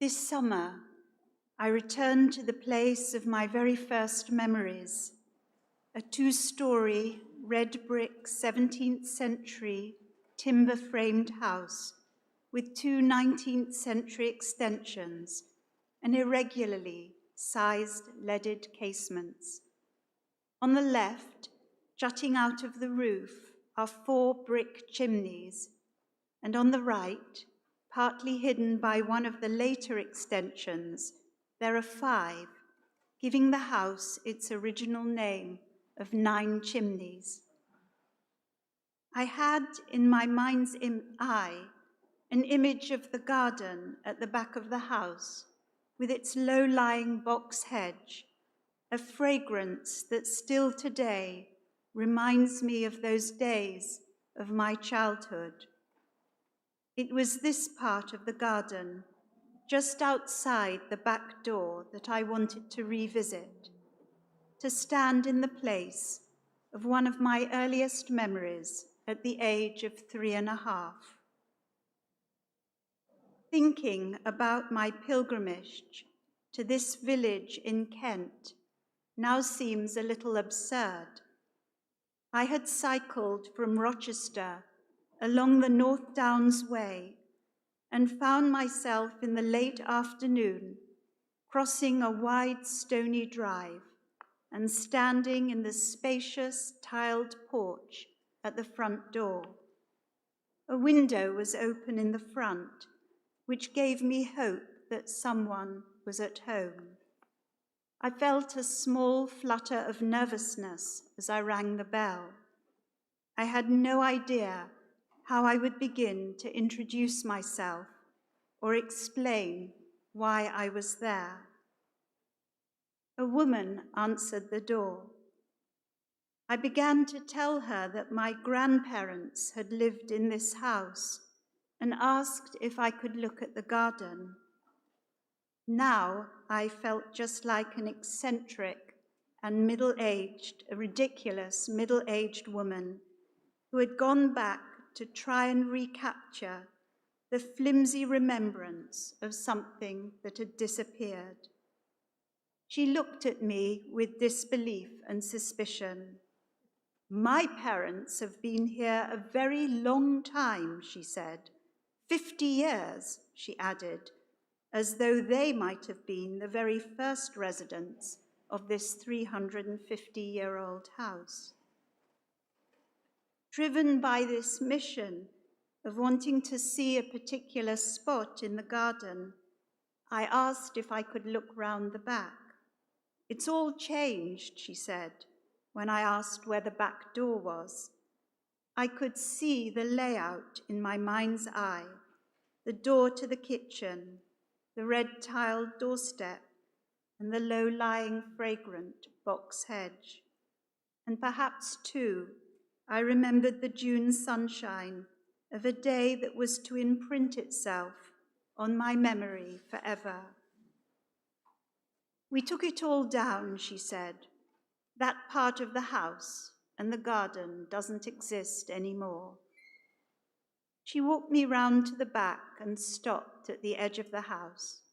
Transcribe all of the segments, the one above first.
This summer, I returned to the place of my very first memories, a two-story, red brick 17th century timber-framed house with two 19th century extensions and irregularly sized leaded casements. On the left, jutting out of the roof, are 4 brick chimneys, and on the right, partly hidden by one of the later extensions, there are 5, giving the house its original name of 9 chimneys. I had in my mind's eye an image of the garden at the back of the house, with its low-lying box hedge, a fragrance that still today reminds me of those days of my childhood. It was this part of the garden, just outside the back door, that I wanted to revisit, to stand in the place of one of my earliest memories at the age of 3.5. Thinking about my pilgrimage to this village in Kent now seems a little absurd. I had cycled from Rochester along the North Downs Way and found myself in the late afternoon crossing a wide stony drive and standing in the spacious tiled porch at the front door. A window was open in the front, which gave me hope that someone was at home. I felt a small flutter of nervousness as I rang the bell. I had no idea how I would begin to introduce myself or explain why I was there. A woman answered the door. I began to tell her that my grandparents had lived in this house and asked if I could look at the garden. Now I felt just like an eccentric and a ridiculous middle-aged woman who had gone back to try and recapture the flimsy remembrance of something that had disappeared. She looked at me with disbelief and suspicion. "My parents have been here a very long time," she said. 50 years, she added, as though they might have been the very first residents of this 350-year-old house. Driven by this mission of wanting to see a particular spot in the garden, I asked if I could look round the back. "It's all changed," she said, when I asked where the back door was. I could see the layout in my mind's eye, the door to the kitchen, the red-tiled doorstep, and the low-lying, fragrant box hedge. And perhaps, too, I remembered the June sunshine of a day that was to imprint itself on my memory forever. "We took it all down," she said. "That part of the house and the garden doesn't exist anymore." She walked me round to the back and stopped at the edge of the house.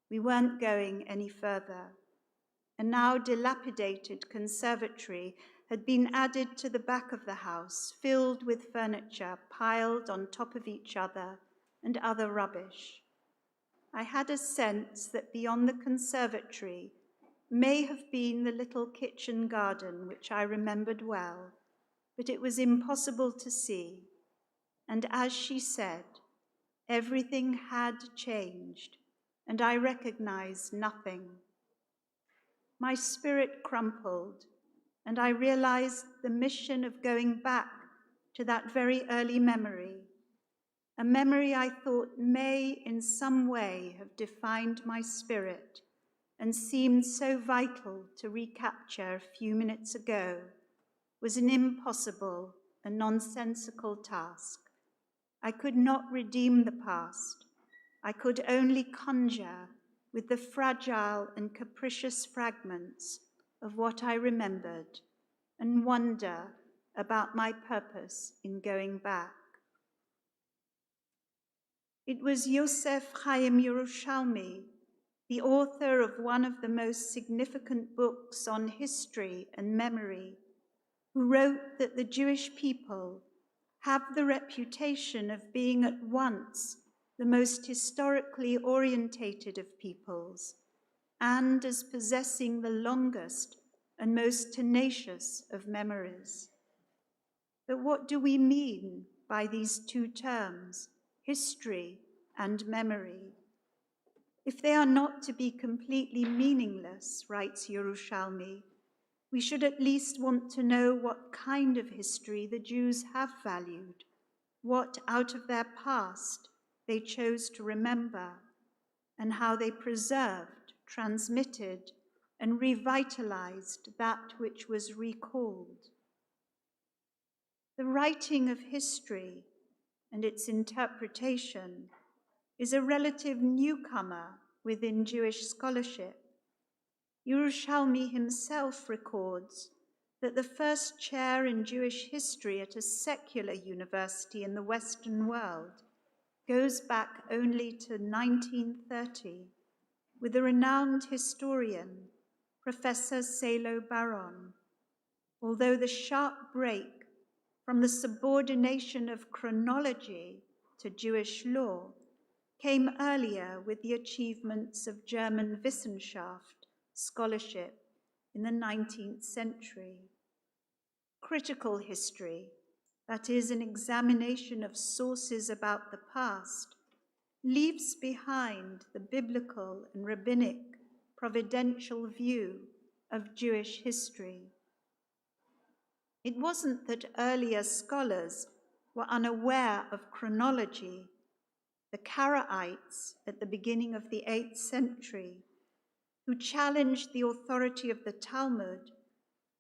We weren't going any further. A now dilapidated conservatory had been added to the back of the house, filled with furniture piled on top of each other and other rubbish. I had a sense that beyond the conservatory may have been the little kitchen garden which I remembered well, but it was impossible to see. And as she said, everything had changed, and I recognized nothing. My spirit crumpled, and I realized the mission of going back to that very early memory, a memory I thought may in some way have defined my spirit and seemed so vital to recapture a few minutes ago, was an impossible and nonsensical task. I could not redeem the past. I could only conjure with the fragile and capricious fragments of what I remembered and wonder about my purpose in going back. It was Yosef Chaim Yerushalmi, the author of one of the most significant books on history and memory, who wrote that the Jewish people have the reputation of being at once the most historically orientated of peoples and as possessing the longest and most tenacious of memories. But what do we mean by these two terms, history and memory? If they are not to be completely meaningless, writes Yerushalmi, we should at least want to know what kind of history the Jews have valued, what out of their past they chose to remember, and how they preserved, transmitted, and revitalized that which was recalled. The writing of history and its interpretation is a relative newcomer within Jewish scholarship. Yerushalmi himself records that the first chair in Jewish history at a secular university in the Western world goes back only to 1930 with the renowned historian, Professor Salo Baron, although the sharp break from the subordination of chronology to Jewish law came earlier with the achievements of German Wissenschaft scholarship in the 19th century. Critical history, that is, an examination of sources about the past, leaves behind the biblical and rabbinic providential view of Jewish history. It wasn't that earlier scholars were unaware of chronology. The Karaites at the beginning of the 8th century, who challenged the authority of the Talmud,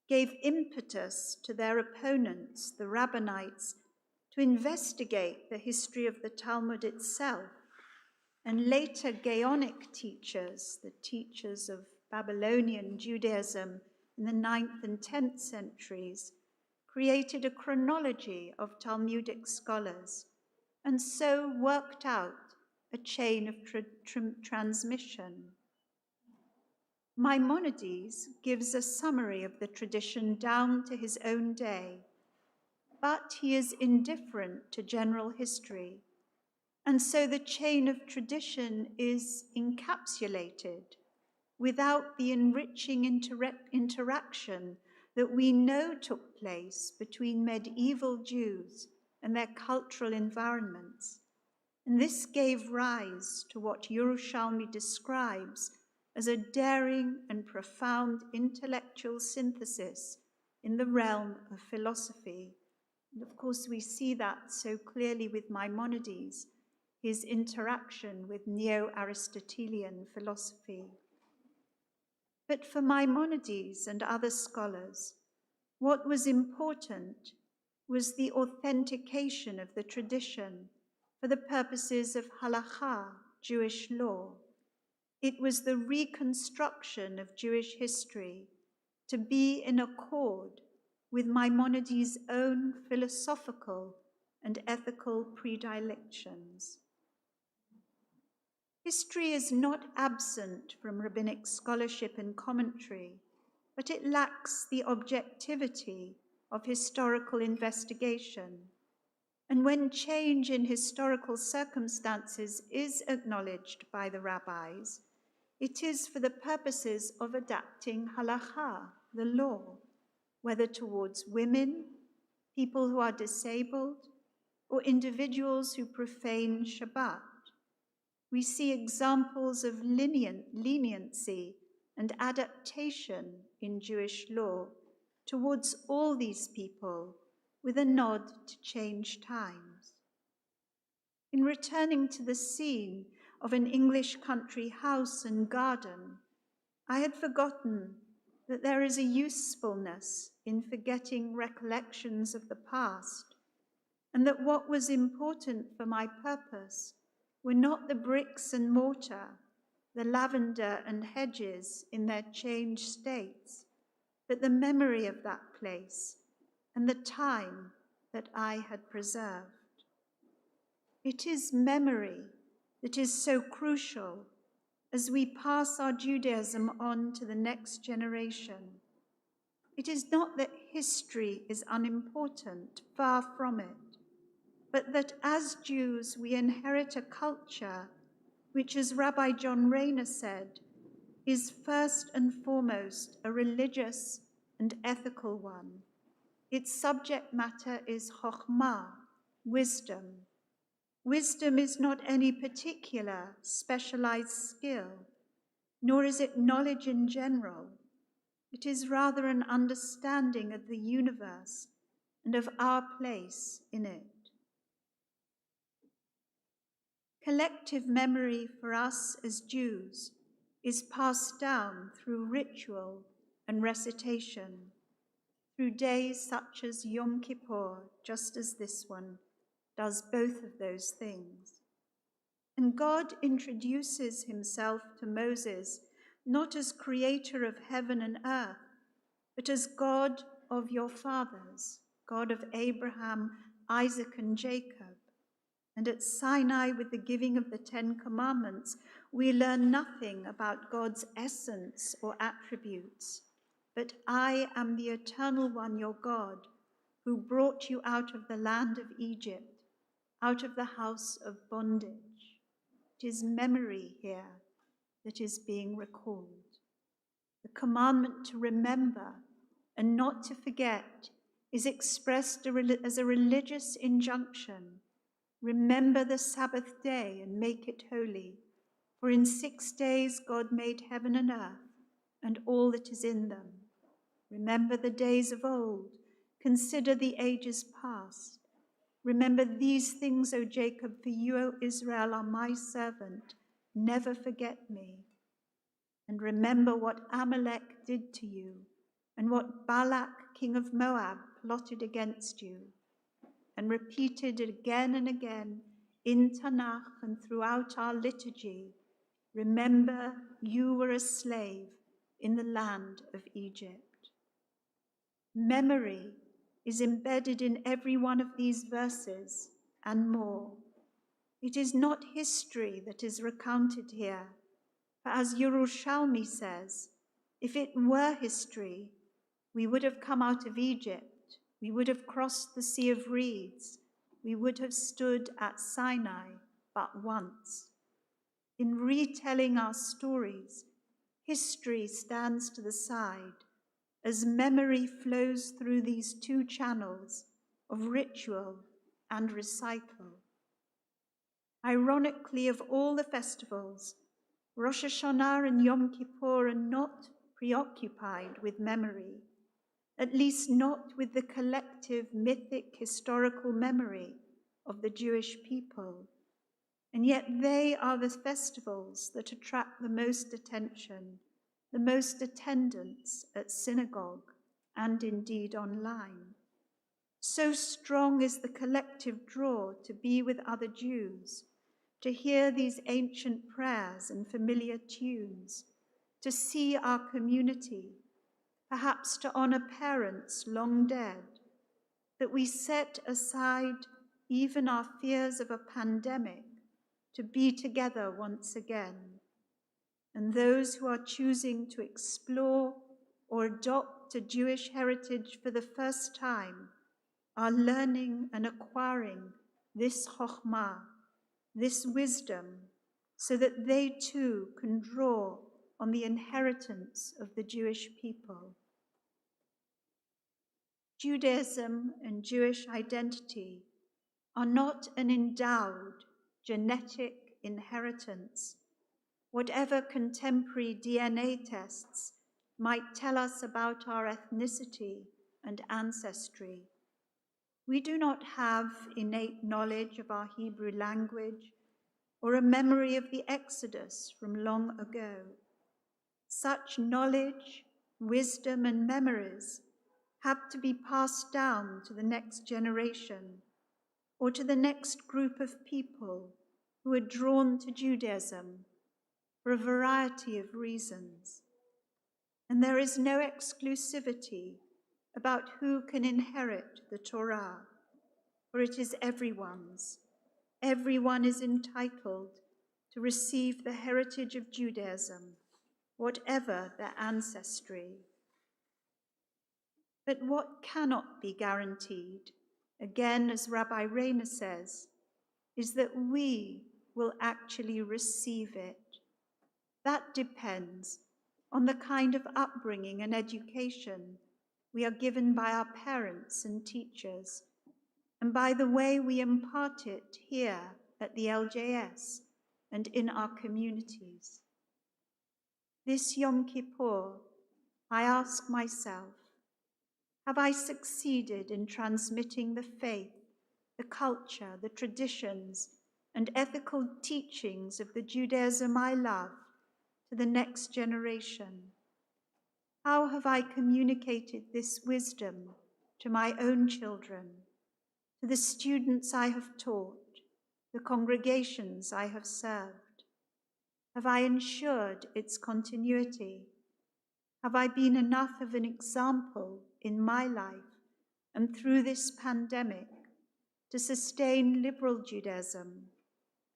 gave impetus to their opponents, the Rabbinites, to investigate the history of the Talmud itself, and later Gaonic teachers, the teachers of Babylonian Judaism in the 9th and 10th centuries, created a chronology of Talmudic scholars, and so worked out a chain of transmission. Maimonides gives a summary of the tradition down to his own day, but he is indifferent to general history, and so the chain of tradition is encapsulated without the enriching interaction that we know took place between medieval Jews and their cultural environments. And this gave rise to what Yerushalmi describes as a daring and profound intellectual synthesis in the realm of philosophy. And of course, we see that so clearly with Maimonides, his interaction with Neo-Aristotelian philosophy. But for Maimonides and other scholars, what was important was the authentication of the tradition for the purposes of halakha, Jewish law. It was the reconstruction of Jewish history to be in accord with Maimonides' own philosophical and ethical predilections. History is not absent from rabbinic scholarship and commentary, but it lacks the objectivity of historical investigation. And when change in historical circumstances is acknowledged by the rabbis, it is for the purposes of adapting halakha, the law, whether towards women, people who are disabled, or individuals who profane Shabbat. We see examples of leniency and adaptation in Jewish law towards all these people, with a nod to change times. In returning to the scene of an English country house and garden, I had forgotten that there is a usefulness in forgetting recollections of the past, and that what was important for my purpose were not the bricks and mortar, the lavender and hedges in their changed states, but the memory of that place and the time that I had preserved. It is memory that is so crucial as we pass our Judaism on to the next generation. It is not that history is unimportant, far from it, but that as Jews we inherit a culture which, as Rabbi John Rayner said, is first and foremost a religious and ethical one. Its subject matter is chokhmah, wisdom. Wisdom is not any particular specialized skill, nor is it knowledge in general. It is rather an understanding of the universe and of our place in it. Collective memory for us as Jews is passed down through ritual and recitation, through days such as Yom Kippur, just as this one does both of those things. And God introduces himself to Moses not as creator of heaven and earth, but as God of your fathers, God of Abraham, Isaac, and Jacob. And at Sinai, with the giving of the 10 Commandments, we learn nothing about God's essence or attributes. But I am the eternal one, your God, who brought you out of the land of Egypt, out of the house of bondage. It is memory here that is being recalled. The commandment to remember and not to forget is expressed as a religious injunction. Remember the Sabbath day and make it holy, for in 6 days God made heaven and earth and all that is in them. Remember the days of old, consider the ages past. Remember these things, O Jacob, for you, O Israel, are my servant. Never forget me. And remember what Amalek did to you, and what Balak, king of Moab, plotted against you, and repeated it again and again in Tanakh and throughout our liturgy. Remember, you were a slave in the land of Egypt. Memory is embedded in every one of these verses and more. It is not history that is recounted here, for as Yerushalmi says, if it were history, we would have come out of Egypt, we would have crossed the Sea of Reeds, we would have stood at Sinai but once. In retelling our stories, history stands to the side as memory flows through these 2 channels of ritual and recital. Ironically, of all the festivals, Rosh Hashanah and Yom Kippur are not preoccupied with memory, at least not with the collective mythic historical memory of the Jewish people. And yet they are the festivals that attract the most attention, the most attendance at synagogue and indeed online. So strong is the collective draw to be with other Jews, to hear these ancient prayers and familiar tunes, to see our community, perhaps to honor parents long dead, that we set aside even our fears of a pandemic to be together once again. And those who are choosing to explore or adopt a Jewish heritage for the first time are learning and acquiring this chokhmah, this wisdom, so that they too can draw on the inheritance of the Jewish people. Judaism and Jewish identity are not an endowed genetic inheritance, whatever contemporary DNA tests might tell us about our ethnicity and ancestry. We do not have innate knowledge of our Hebrew language or a memory of the Exodus from long ago. Such knowledge, wisdom, and memories have to be passed down to the next generation or to the next group of people who are drawn to Judaism for a variety of reasons. And there is no exclusivity about who can inherit the Torah, for it is everyone's. Everyone is entitled to receive the heritage of Judaism, whatever their ancestry. But what cannot be guaranteed, again as Rabbi Rayner says, is that we will actually receive it. That depends on the kind of upbringing and education we are given by our parents and teachers, and by the way we impart it here at the LJS and in our communities. This Yom Kippur, I ask myself, have I succeeded in transmitting the faith, the culture, the traditions, and ethical teachings of the Judaism I love to the next generation? How have I communicated this wisdom to my own children, to the students I have taught, the congregations I have served? Have I ensured its continuity? Have I been enough of an example in my life and through this pandemic to sustain liberal Judaism,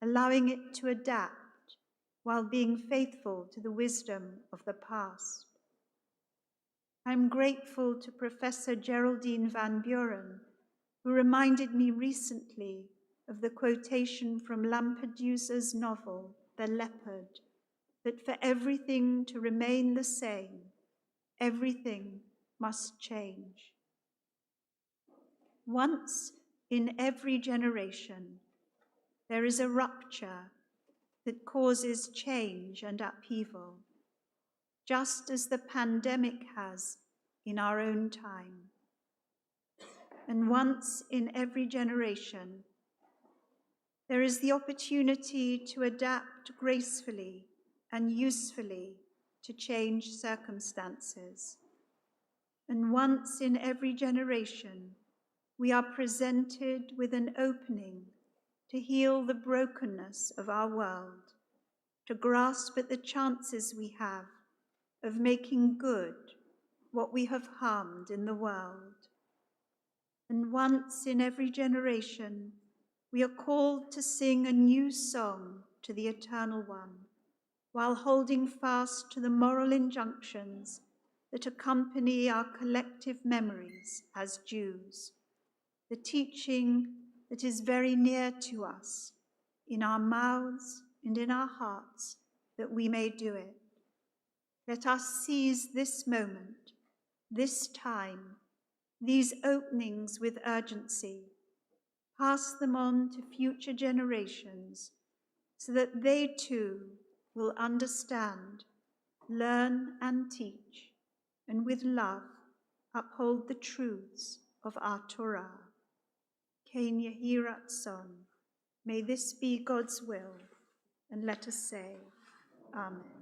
allowing it to adapt while being faithful to the wisdom of the past? I'm grateful to Professor Geraldine Van Buren, who reminded me recently of the quotation from Lampedusa's novel, The Leopard, that for everything to remain the same, everything must change. Once in every generation, there is a rupture that causes change and upheaval, just as the pandemic has in our own time. And once in every generation, there is the opportunity to adapt gracefully and usefully to change circumstances. And once in every generation, we are presented with an opening to heal the brokenness of our world, to grasp at the chances we have of making good what we have harmed in the world. And once in every generation, we are called to sing a new song to the Eternal One, while holding fast to the moral injunctions that accompany our collective memories as Jews, the teaching that is very near to us, in our mouths and in our hearts, that we may do it. Let us seize this moment, this time, these openings with urgency, pass them on to future generations so that they too will understand, learn and teach, and with love uphold the truths of our Torah. Ken Yehi Ratzon. May this be God's will, and let us say, Amen.